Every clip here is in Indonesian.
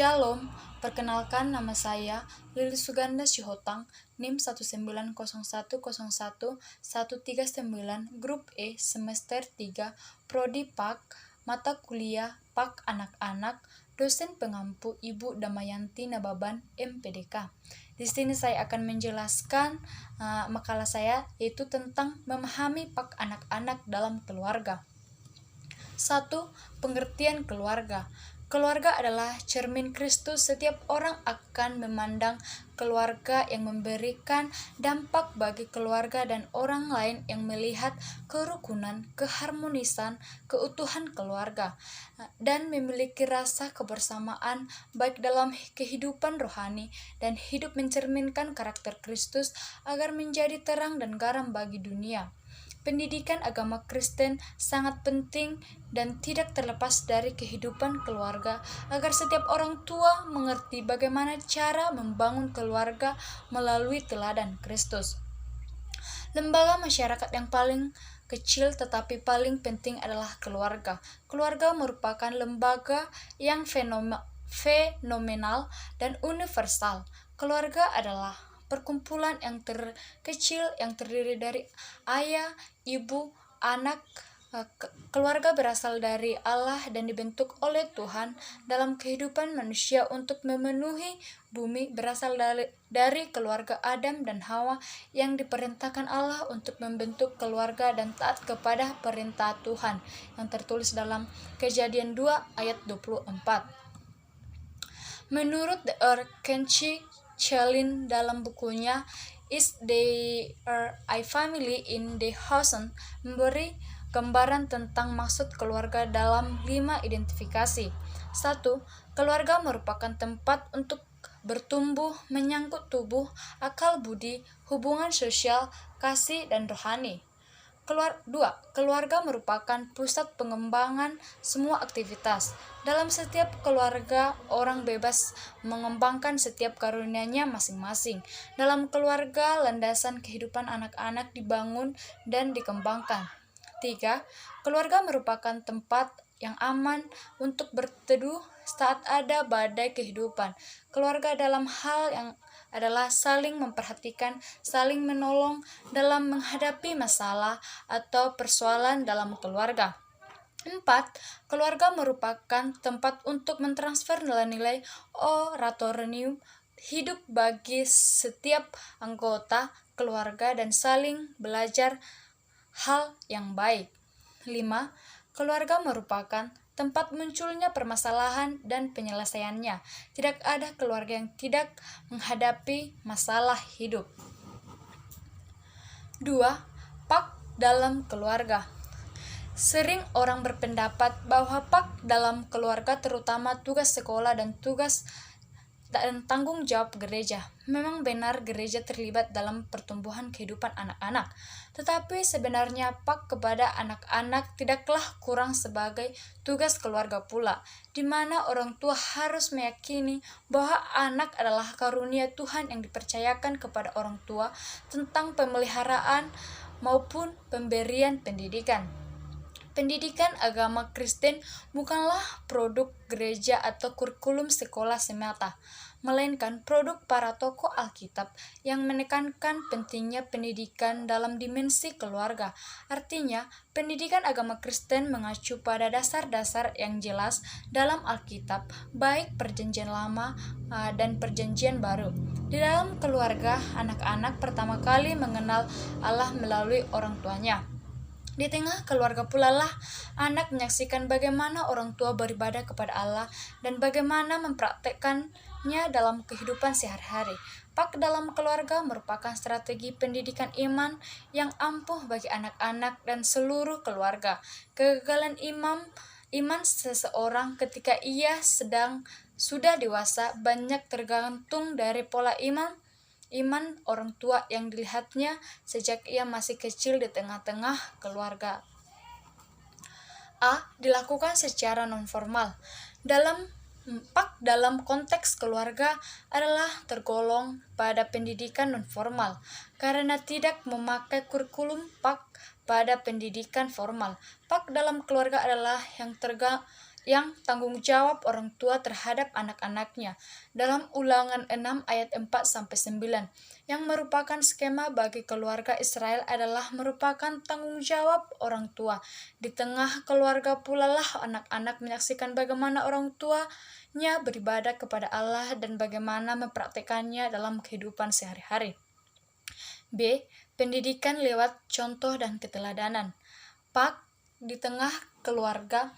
Shalom, perkenalkan nama saya Lili Suganda Syihotang, NIM 190111139, Grup E, Semester 3, Prodi PAK, Mata Kuliah PAK Anak-Anak, Dosen Pengampu Ibu Damayanti Nababan, MPDK. Di sini saya akan menjelaskan makalah saya, yaitu tentang memahami PAK anak-anak dalam keluarga. 1. Pengertian keluarga. Keluarga adalah cermin Kristus. Setiap orang akan memandang keluarga yang memberikan dampak bagi keluarga dan orang lain yang melihat kerukunan, keharmonisan, keutuhan keluarga, dan memiliki rasa kebersamaan baik dalam kehidupan rohani dan hidup mencerminkan karakter Kristus agar menjadi terang dan garam bagi dunia. Pendidikan agama Kristen sangat penting dan tidak terlepas dari kehidupan keluarga agar setiap orang tua mengerti bagaimana cara membangun keluarga melalui teladan Kristus. Lembaga masyarakat yang paling kecil tetapi paling penting adalah keluarga. Keluarga merupakan lembaga yang fenomenal dan universal. Keluarga adalah perkumpulan yang terkecil yang terdiri dari ayah, ibu, anak. Keluarga berasal dari Allah dan dibentuk oleh Tuhan dalam kehidupan manusia untuk memenuhi bumi. Berasal dari keluarga Adam dan Hawa yang diperintahkan Allah untuk membentuk keluarga dan taat kepada perintah Tuhan yang tertulis dalam Kejadian 2 ayat 24. Menurut Dr. Kenchi Chelin dalam bukunya Is There a Family in the House memberi gambaran tentang maksud keluarga dalam 5 identifikasi. 1. Keluarga merupakan tempat untuk bertumbuh menyangkut tubuh, akal budi, hubungan sosial, kasih, dan rohani. 2. Keluarga merupakan pusat pengembangan semua aktivitas. Dalam setiap keluarga, orang bebas mengembangkan setiap karunia-nya masing-masing. Dalam keluarga, landasan kehidupan anak-anak dibangun dan dikembangkan. 3. Keluarga merupakan tempat yang aman untuk berteduh saat ada badai kehidupan. Keluarga dalam hal yang adalah saling memperhatikan, saling menolong dalam menghadapi masalah atau persoalan dalam keluarga. 4. Keluarga merupakan tempat untuk mentransfer nilai-nilai oratorium hidup bagi setiap anggota keluarga dan saling belajar hal yang baik. 5. Keluarga merupakan tempat munculnya permasalahan dan penyelesaiannya. Tidak ada keluarga yang tidak menghadapi masalah hidup. 2. PAK dalam keluarga. Sering orang berpendapat bahwa PAK dalam keluarga, terutama tugas sekolah dan tugas dan tanggung jawab gereja. Memang benar gereja terlibat dalam pertumbuhan kehidupan anak-anak. Tetapi sebenarnya PAK kepada anak-anak tidaklah kurang sebagai tugas keluarga pula, di mana orang tua harus meyakini bahwa anak adalah karunia Tuhan yang dipercayakan kepada orang tua tentang pemeliharaan maupun pemberian pendidikan. Pendidikan agama Kristen bukanlah produk gereja atau kurikulum sekolah semata, melainkan produk para tokoh Alkitab yang menekankan pentingnya pendidikan dalam dimensi keluarga. Artinya, pendidikan agama Kristen mengacu pada dasar-dasar yang jelas dalam Alkitab, baik Perjanjian Lama dan Perjanjian Baru. Di dalam keluarga, anak-anak pertama kali mengenal Allah melalui orang tuanya. Di tengah keluarga pula lah anak menyaksikan bagaimana orang tua beribadah kepada Allah dan bagaimana mempraktekkannya dalam kehidupan sehari-hari. PAK dalam keluarga merupakan strategi pendidikan iman yang ampuh bagi anak-anak dan seluruh keluarga. Kegagalan iman seseorang ketika ia sudah dewasa banyak tergantung dari pola iman orang tua yang dilihatnya sejak ia masih kecil di tengah-tengah keluarga. A. Dilakukan secara non-formal. PAK dalam konteks keluarga adalah tergolong pada pendidikan non-formal karena tidak memakai kurikulum PAK pada pendidikan formal. PAK dalam keluarga adalah yang tanggung jawab orang tua terhadap anak-anaknya dalam Ulangan 6 ayat 4-9 yang merupakan skema bagi keluarga Israel adalah merupakan tanggung jawab orang tua. Di tengah keluarga pula lah anak-anak menyaksikan bagaimana orang tuanya beribadah kepada Allah dan bagaimana mempraktekannya dalam kehidupan sehari-hari. B. Pendidikan lewat contoh dan keteladanan. Pak, di tengah keluarga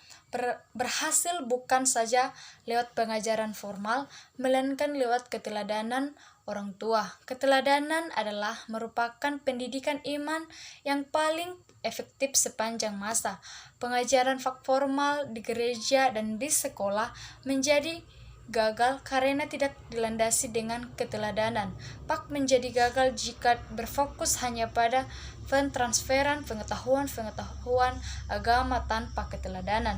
berhasil bukan saja lewat pengajaran formal, melainkan lewat keteladanan orang tua. Keteladanan adalah merupakan pendidikan iman yang paling efektif sepanjang masa. Pengajaran formal di gereja dan di sekolah menjadi gagal karena tidak dilandasi dengan keteladanan. Pak menjadi gagal jika berfokus hanya pada pentransferan pengetahuan agama tanpa keteladanan.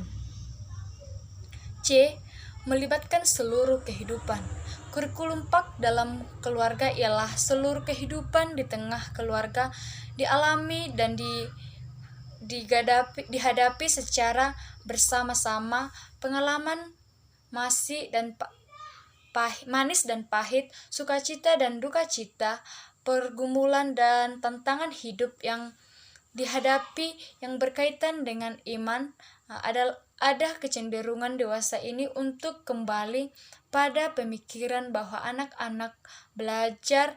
C. Melibatkan seluruh kehidupan. Kurikulum Pak dalam keluarga ialah seluruh kehidupan di tengah keluarga dialami dan dihadapi secara bersama-sama. Pengalaman manis dan pahit, sukacita dan duka cita, pergumulan dan tantangan hidup yang dihadapi yang berkaitan dengan iman. Ada kecenderungan dewasa ini untuk kembali pada pemikiran bahwa anak-anak belajar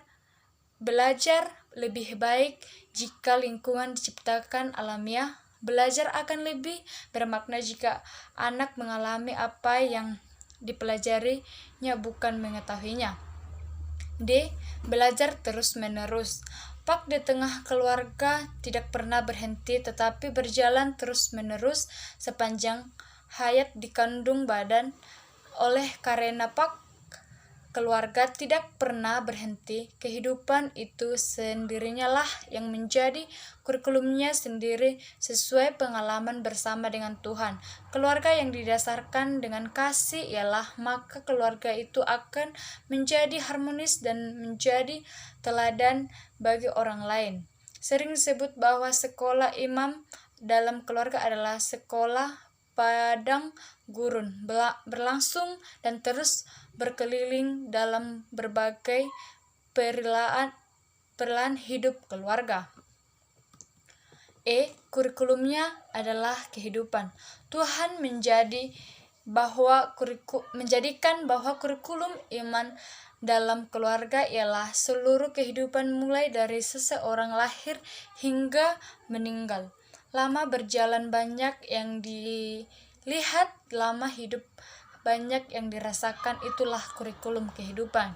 lebih baik jika lingkungan diciptakan alamiah. Belajar akan lebih bermakna jika anak mengalami apa yang dipelajarinya bukan mengetahuinya. D. Belajar terus-menerus. Pak di tengah keluarga tidak pernah berhenti tetapi berjalan terus-menerus sepanjang hayat di kandung badan. Oleh karena Pak keluarga tidak pernah berhenti, kehidupan itu sendirinya lah yang menjadi kurikulumnya sendiri sesuai pengalaman bersama dengan Tuhan. Keluarga yang didasarkan dengan kasih ialah maka keluarga itu akan menjadi harmonis dan menjadi teladan bagi orang lain. Sering disebut bahwa sekolah imam dalam keluarga adalah sekolah padang gurun, berlangsung dan terus berkeliling dalam berbagai perlahan hidup keluarga. E. Kurikulumnya adalah kehidupan. Tuhan menjadikan bahwa kurikulum iman dalam keluarga ialah seluruh kehidupan mulai dari seseorang lahir hingga meninggal. Lama berjalan banyak yang dilihat, lama hidup banyak yang dirasakan, itulah kurikulum kehidupan.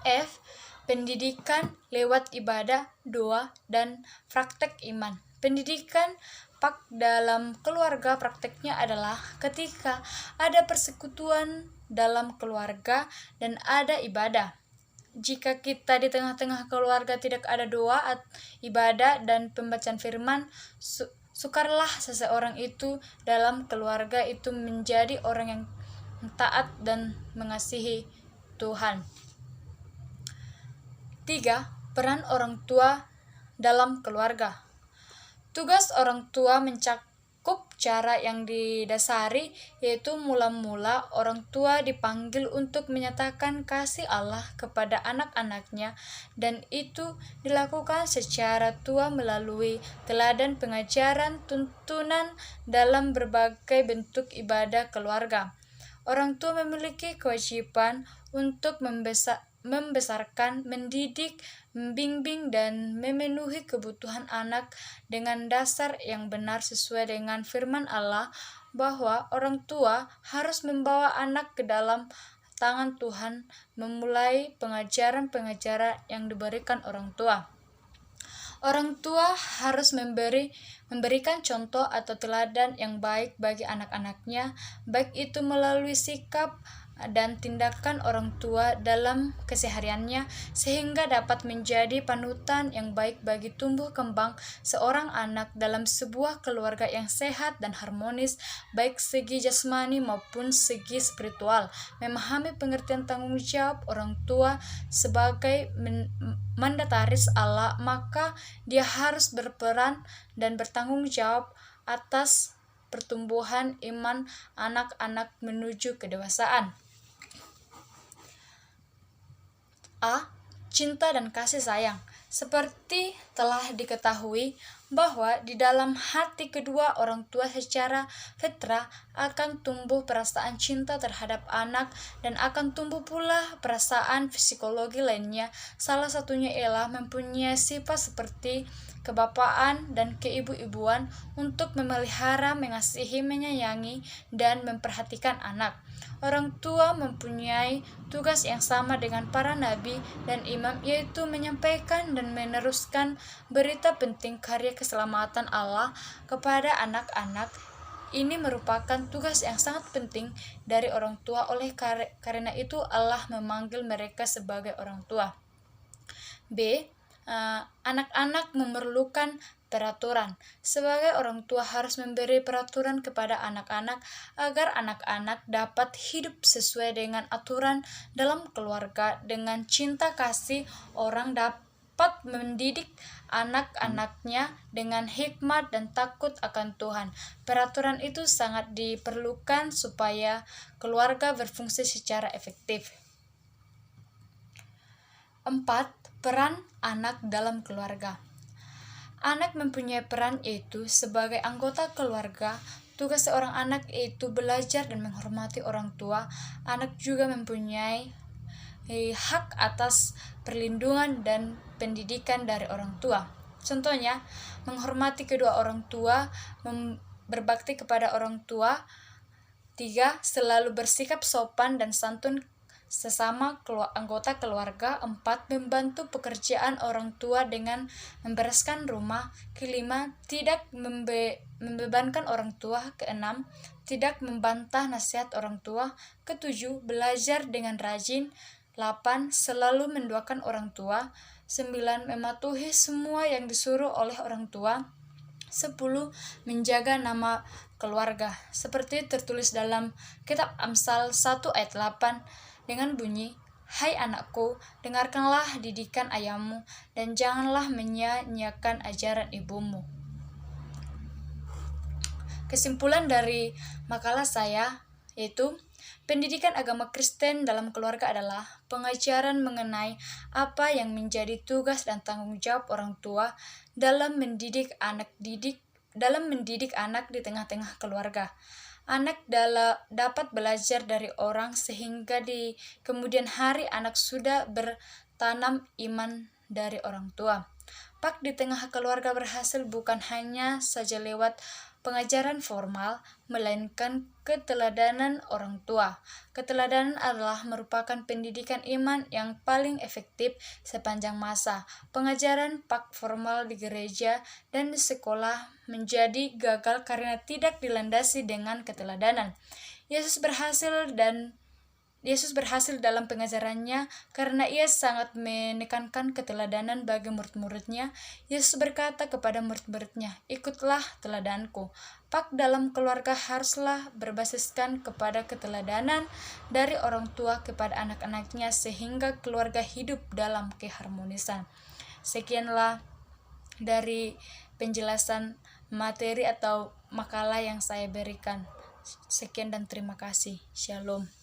F. Pendidikan lewat ibadah, doa, dan praktek iman. Pendidikan Pak dalam keluarga prakteknya adalah ketika ada persekutuan dalam keluarga dan ada ibadah. Jika kita di tengah-tengah keluarga tidak ada doa, ibadah, dan pembacaan firman, sukarlah seseorang itu dalam keluarga itu menjadi orang yang taat dan mengasihi Tuhan. 3. Peran orang tua dalam keluarga. Tugas orang tua mencakup cara yang didasari, yaitu mula-mula orang tua dipanggil untuk menyatakan kasih Allah kepada anak-anaknya, dan itu dilakukan secara tua melalui teladan pengajaran tuntunan dalam berbagai bentuk ibadah keluarga. Orang tua memiliki kewajiban untuk membesarkan, mendidik, membimbing, dan memenuhi kebutuhan anak dengan dasar yang benar sesuai dengan firman Allah bahwa orang tua harus membawa anak ke dalam tangan Tuhan, memulai pengajaran-pengajaran yang diberikan orang tua. Orang tua harus memberikan contoh atau teladan yang baik bagi anak-anaknya, baik itu melalui sikap dan tindakan orang tua dalam kesehariannya, sehingga dapat menjadi panutan yang baik bagi tumbuh kembang seorang anak dalam sebuah keluarga yang sehat dan harmonis, baik segi jasmani maupun segi spiritual. Memahami pengertian tanggung jawab orang tua sebagai mandataris Allah, maka dia harus berperan dan bertanggung jawab atas pertumbuhan iman anak-anak menuju kedewasaan. A. Cinta dan kasih sayang. Seperti telah diketahui bahwa di dalam hati kedua orang tua secara fitrah akan tumbuh perasaan cinta terhadap anak dan akan tumbuh pula perasaan psikologi lainnya. Salah satunya ialah mempunyai sifat seperti kebapaan dan keibu-ibuan untuk memelihara, mengasihi, menyayangi, dan memperhatikan anak. Orang tua mempunyai tugas yang sama dengan para nabi dan imam, yaitu menyampaikan dan meneruskan berita penting karya keselamatan Allah kepada anak-anak. Ini merupakan tugas yang sangat penting dari orang tua, oleh karena itu Allah memanggil mereka sebagai orang tua. B. Anak-anak memerlukan peraturan. Sebagai orang tua harus memberi peraturan kepada anak-anak agar anak-anak dapat hidup sesuai dengan aturan dalam keluarga. Dengan cinta kasih, orang dapat mendidik anak-anaknya dengan hikmat dan takut akan Tuhan. Peraturan itu sangat diperlukan supaya keluarga berfungsi secara efektif. 4. Peran anak dalam keluarga. Anak mempunyai peran, yaitu sebagai anggota keluarga. Tugas seorang anak yaitu belajar dan menghormati orang tua. Anak juga mempunyai hak atas perlindungan dan pendidikan dari orang tua. Contohnya, menghormati kedua orang tua, berbakti kepada orang tua. 3. Selalu bersikap sopan dan santun sesama anggota keluarga. 4. Membantu pekerjaan orang tua dengan membereskan rumah. 5. Tidak membebankan orang tua. 6. Tidak membantah nasihat orang tua. 7. Belajar dengan rajin. 8. Selalu mendoakan orang tua. 9. Mematuhi semua yang disuruh oleh orang tua. 10. Menjaga nama keluarga, seperti tertulis dalam kitab Amsal 1 ayat 8 dengan bunyi, "Hai anakku, dengarkanlah didikan ayahmu, dan janganlah menyia-nyiakan ajaran ibumu." Kesimpulan dari makalah saya yaitu, pendidikan agama Kristen dalam keluarga adalah pengajaran mengenai apa yang menjadi tugas dan tanggung jawab orang tua dalam mendidik anak di tengah-tengah keluarga. Anak dapat belajar dari orang sehingga di kemudian hari anak sudah bertanam iman dari orang tua. Pak di tengah keluarga berhasil bukan hanya saja lewat pengajaran formal, melainkan keteladanan orang tua. Keteladanan adalah merupakan pendidikan iman yang paling efektif sepanjang masa. Pengajaran pak formal di gereja dan di sekolah menjadi gagal karena tidak dilandasi dengan keteladanan. Yesus berhasil dalam pengajarannya karena ia sangat menekankan keteladanan bagi murid-muridnya. Yesus berkata kepada murid-muridnya, "Ikutlah teladanku." Pak dalam keluarga haruslah berbasiskan kepada keteladanan dari orang tua kepada anak-anaknya sehingga keluarga hidup dalam keharmonisan. Sekianlah dari penjelasan materi atau makalah yang saya berikan. Sekian dan terima kasih. Shalom.